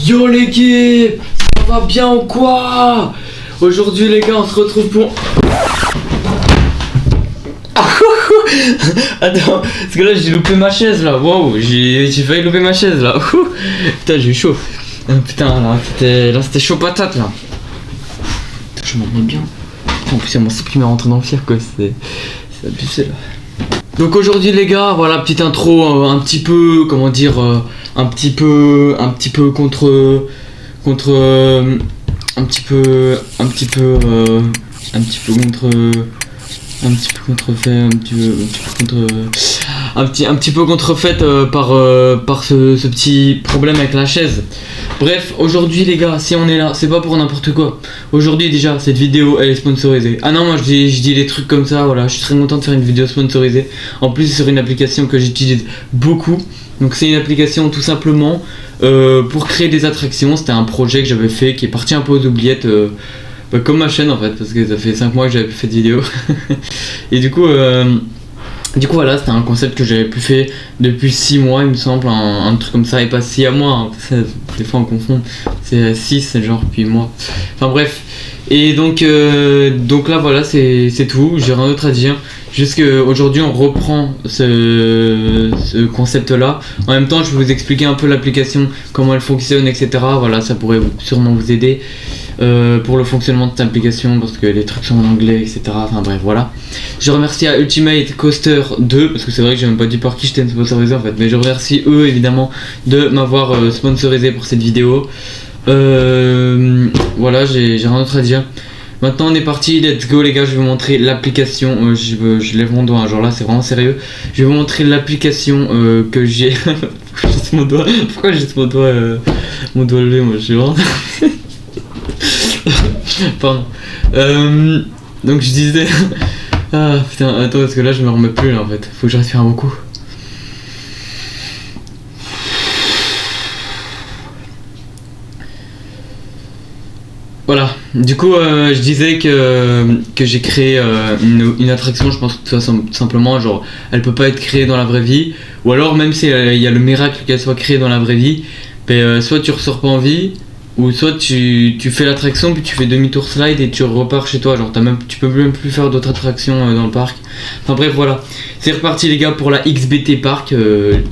Yo l'équipe, ça va bien ou quoi? Aujourd'hui les gars on se retrouve pour... Attends, parce que là j'ai loupé ma chaise là, waouh, j'ai failli louper ma chaise là. Putain j'ai eu chaud. Putain là c'était chaud patate là. Putain, je m'en remets bien. Putain, en plus il y a mon slip qui m'est rentré dans le fier quoi, c'est abusé là. Donc aujourd'hui les gars, voilà, petite intro un petit peu, comment dire, un petit peu contre contrefaite par ce petit problème avec la chaise. Bref, aujourd'hui les gars, si on est là, c'est pas pour n'importe quoi. Aujourd'hui déjà, cette vidéo elle est sponsorisée. Ah non, moi je dis des trucs comme ça, voilà, je suis très content de faire une vidéo sponsorisée. En plus c'est sur une application que j'utilise beaucoup. Donc c'est une application tout simplement pour créer des attractions. C'était un projet que j'avais fait qui est parti un peu aux oubliettes. Comme ma chaîne en fait, parce que ça fait 5 mois que j'avais plus fait de vidéo. Et du coup voilà, c'était un concept que j'avais plus fait depuis 6 mois il me semble, un truc comme ça, et pas 6 à mois, hein. Des fois on confond, c'est 6 genre puis moi. Enfin bref, et donc là voilà, c'est tout, j'ai rien d'autre à dire. Juste qu'aujourd'hui on reprend ce concept là. En même temps je vais vous expliquer un peu l'application, comment elle fonctionne, etc. Voilà, ça pourrait sûrement vous aider pour le fonctionnement de cette application, parce que les trucs sont en anglais, etc. Enfin bref, voilà. Je remercie à Ultimate Coaster 2, parce que c'est vrai que j'ai même pas dit par qui j'étais sponsorisé en fait, mais je remercie eux évidemment de m'avoir sponsorisé pour cette vidéo. Voilà, j'ai rien d'autre à dire. Maintenant on est parti, let's go les gars, je vais vous montrer l'application, je lève mon doigt, hein, genre là c'est vraiment sérieux. Je vais vous montrer l'application que j'ai. Pourquoi j'ai mon doigt levé, moi je suis vraiment... Pardon. Donc je disais... Ah putain, attends, parce que là je me remets plus là en fait, faut que je respire un bon coup. Voilà, du coup je disais que j'ai créé une attraction, je pense que tout simplement, genre elle peut pas être créée dans la vraie vie, ou alors même si il y a le miracle qu'elle soit créée dans la vraie vie, soit tu ressors pas en vie, ou soit tu fais l'attraction puis tu fais demi-tour slide et tu repars chez toi, genre tu peux même plus faire d'autres attractions dans le parc. Enfin bref voilà, c'est reparti les gars pour la XBT Park,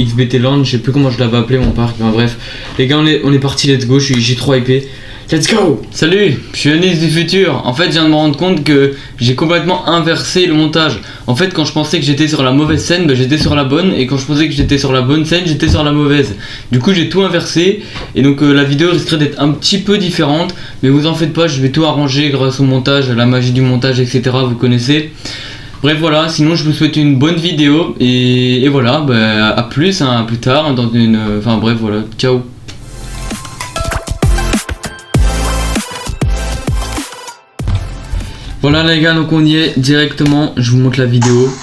XBT Land, je sais plus comment je l'avais appelé mon parc, enfin bref. Les gars on est parti, let's go, j'ai trop hypé. Let's go! Salut, je suis Anis du futur. En fait, je viens de me rendre compte que j'ai complètement inversé le montage. En fait, quand je pensais que j'étais sur la mauvaise scène, j'étais sur la bonne. Et quand je pensais que j'étais sur la bonne scène, j'étais sur la mauvaise. Du coup, j'ai tout inversé. Et donc, la vidéo risquerait d'être un petit peu différente. Mais vous en faites pas, je vais tout arranger grâce au montage, à la magie du montage, etc. Vous connaissez. Bref, voilà. Sinon, je vous souhaite une bonne vidéo. Et voilà, à plus, hein, à plus tard. Hein, dans une... Enfin, bref, voilà. Ciao! Voilà les gars, donc on y est directement, je vous montre la vidéo.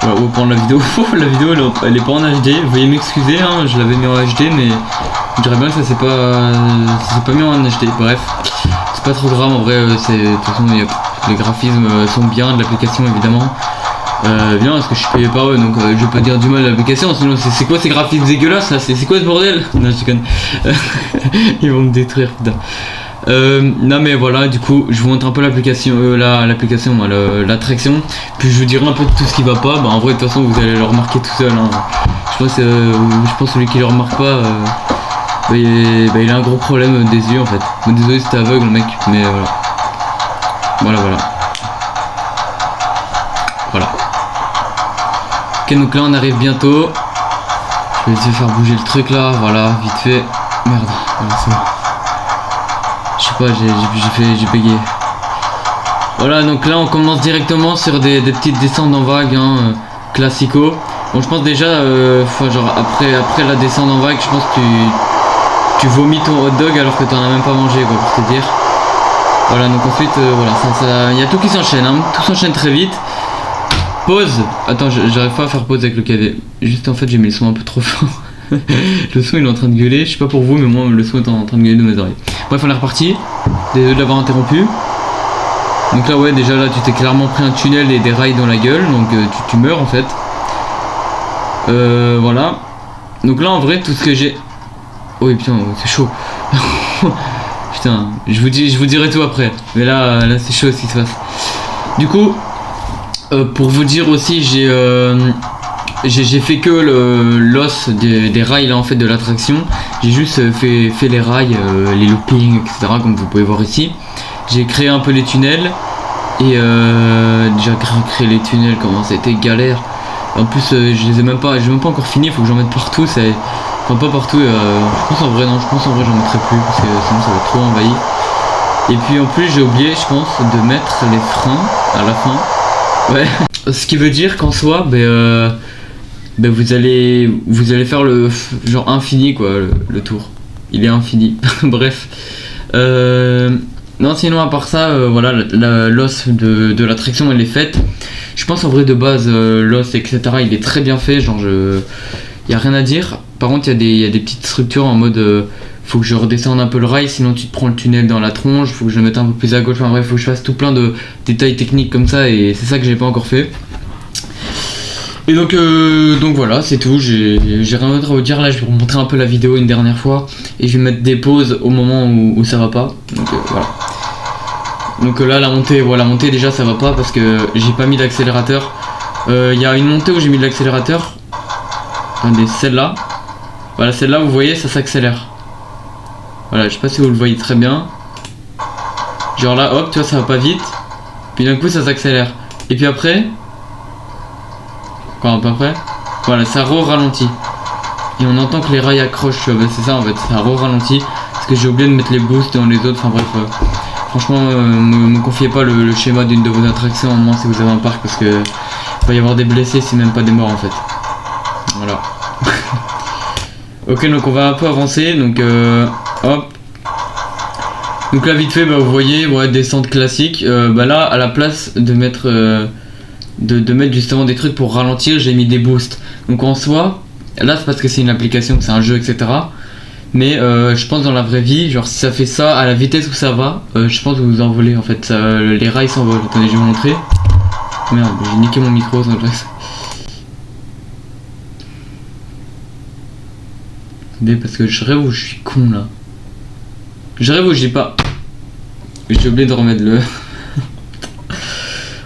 Voilà, on va prendre la vidéo. La vidéo elle est pas en HD, veuillez m'excuser, hein, je l'avais mis en HD, mais je dirais bien que ça s'est pas mis en HD, bref. C'est pas trop grave en vrai, de toute façon les graphismes sont bien de l'application évidemment. Bien parce que je suis payé par eux, donc je vais pas dire du mal de l'application, sinon c'est quoi ces graphismes dégueulasses là, c'est quoi ce bordel? Non je déconne. Ils vont me détruire putain. Non mais voilà, du coup je vous montre un peu l'application, l'attraction, puis je vous dirai un peu de tout ce qui va pas. En vrai de toute façon vous allez le remarquer tout seul, hein. Je pense celui qui le remarque pas, il a un gros problème des yeux en fait. Désolé c'était aveugle le mec, mais voilà. Ok, donc là on arrive bientôt. Je vais essayer de faire bouger le truc là, voilà, vite fait. Merde, voilà, c'est bon. Je sais pas, j'ai payé. Voilà, donc là on commence directement sur des petites descentes en vague, hein, classico. Bon, je pense déjà, genre après la descente en vague, je pense que tu vomis ton hot dog alors que t'en as même pas mangé, quoi, pour te dire. Voilà, donc ensuite, voilà, il y a tout qui s'enchaîne, hein, tout s'enchaîne très vite. Pause. Attends, j'arrive pas à faire pause avec le clavier. Juste en fait, j'ai mis le son un peu trop fort. Le son il est en train de gueuler, je sais pas pour vous mais moi le son est en train de gueuler de mes oreilles. Bref on est reparti, désolé de l'avoir interrompu. Donc là ouais déjà là tu t'es clairement pris un tunnel et des rails dans la gueule, donc tu meurs en fait. Voilà. Donc là en vrai tout ce que j'ai... Oui putain, c'est chaud. Putain, je vous dirai tout après. Mais là c'est chaud ce qui se passe. Du coup, pour vous dire aussi, j'ai fait que l'os des rails là en fait de l'attraction. J'ai juste fait les rails, les loopings, etc. comme vous pouvez voir ici. J'ai créé un peu les tunnels. Et déjà créé les tunnels, comment ça a été galère. En plus je les ai même pas encore fini, il faut que j'en mette partout. Enfin pas partout, je pense en vrai j'en mettrai plus parce que sinon ça va trop envahir. Et puis en plus j'ai oublié je pense de mettre les freins à la fin. Ouais. Ce qui veut dire qu'en soi vous allez faire le genre infini quoi, le tour. Il est infini. Bref. Non sinon à part ça voilà l'os de l'attraction elle est faite. Je pense en vrai de base l'os etc il est très bien fait, genre y a rien à dire. Par contre il y a des petites structures en mode faut que je redescende un peu le rail sinon tu te prends le tunnel dans la tronche, faut que je le mette un peu plus à gauche, enfin bref faut que je fasse tout plein de détails techniques comme ça et c'est ça que j'ai pas encore fait. Et donc voilà c'est tout, j'ai rien d'autre à vous dire. Là je vais vous montrer un peu la vidéo une dernière fois et je vais mettre des pauses au moment où ça va pas. Donc voilà. Donc là la montée déjà ça va pas parce que j'ai pas mis d'accélérateur. Il y a une montée où j'ai mis de l'accélérateur. Attendez, celle-là. Voilà celle-là vous voyez ça s'accélère. Voilà je sais pas si vous le voyez très bien. Genre là hop tu vois ça va pas vite. Puis d'un coup ça s'accélère. Et puis après. Quoi à peu près. Voilà ça ralentit. Et on entend que les rails accrochent tu vois. Bah, c'est ça en fait ça ralentit. Parce que j'ai oublié de mettre les boosts dans les autres. Enfin bref. Franchement, me confiez pas le schéma d'une de vos attractions, au moins si vous avez un parc, parce que il va y avoir des blessés, si même pas des morts en fait. Voilà. Ok, donc on va un peu avancer, donc hop. Donc là vite fait, bah, vous voyez, ouais, descente classique. Bah là, à la place de mettre, de mettre justement des trucs pour ralentir, j'ai mis des boosts. Donc en soi, là c'est parce que c'est une application, que c'est un jeu, etc. Mais je pense dans la vraie vie, genre si ça fait ça à la vitesse où ça va, je pense que vous envolez en fait, les rails s'envolent. Attendez, je vais vous montrer. Merde, j'ai niqué mon micro sans le reste. Mais parce que je rêve où je suis con là. Je rêve où j'ai pas. J'ai oublié de remettre le.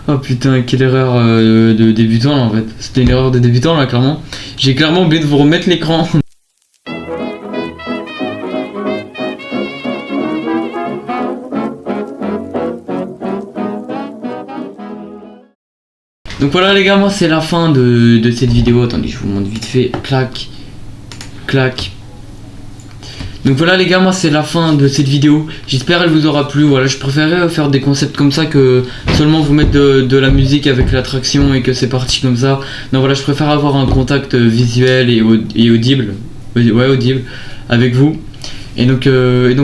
Oh putain, quelle erreur de débutant là en fait. C'était une erreur de débutant là clairement. J'ai clairement oublié de vous remettre l'écran. Donc voilà les gars, moi c'est la fin de cette vidéo. Attendez, je vous montre vite fait. Clac, clac. Donc voilà les gars, moi c'est la fin de cette vidéo. J'espère elle vous aura plu. Voilà, je préférais faire des concepts comme ça que seulement vous mettre de la musique avec l'attraction et que c'est parti comme ça. Non voilà, je préfère avoir un contact visuel et audible. Ouais, audible avec vous. Et donc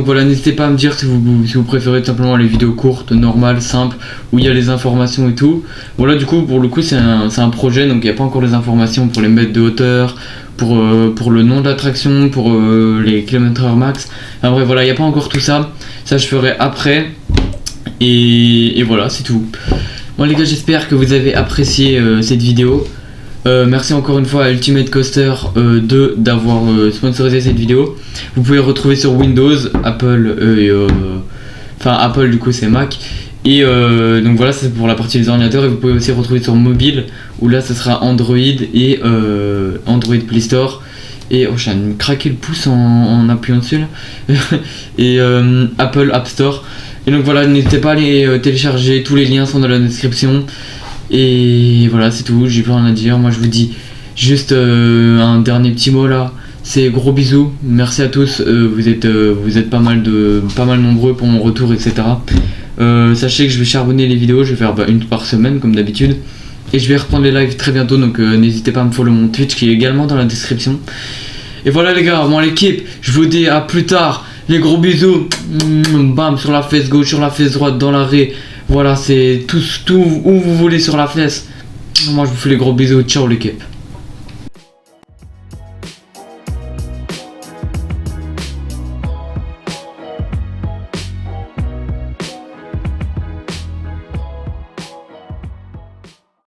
voilà, n'hésitez pas à me dire si vous préférez tout simplement les vidéos courtes, normales, simples, où il y a les informations et tout. Voilà, du coup, pour le coup, c'est un projet, donc il n'y a pas encore les informations pour les mètres de hauteur, pour le nom de l'attraction, pour les kilomètres/heure max. Enfin bref, voilà, il n'y a pas encore tout ça. Ça, je ferai après. Et voilà, c'est tout. Bon les gars, j'espère que vous avez apprécié cette vidéo. Merci encore une fois à Ultimate Coaster 2 d'avoir sponsorisé cette vidéo. Vous pouvez retrouver sur Windows, Apple enfin Apple du coup c'est Mac. Et donc voilà, c'est pour la partie des ordinateurs. Et vous pouvez aussi retrouver sur mobile où là ce sera Android et Android Play Store. Et oh, j'ai craqué le pouce en appuyant dessus là. Et Apple App Store. Et donc voilà, n'hésitez pas à les télécharger, tous les liens sont dans la description. Et voilà, c'est tout, j'ai plus rien à dire. Moi je vous dis juste un dernier petit mot là. C'est gros bisous, merci à tous, vous êtes pas mal nombreux pour mon retour, etc. Sachez que je vais charbonner les vidéos, je vais faire une par semaine comme d'habitude. Et je vais reprendre les lives très bientôt, donc n'hésitez pas à me follow mon Twitch qui est également dans la description. Et voilà les gars, moi l'équipe, je vous dis à plus tard, les gros bisous. Bam, sur la fesse gauche, sur la fesse droite, dans l'arrêt. Voilà, c'est tout où vous voulez sur la fesse. Moi je vous fais les gros bisous, ciao l'équipe.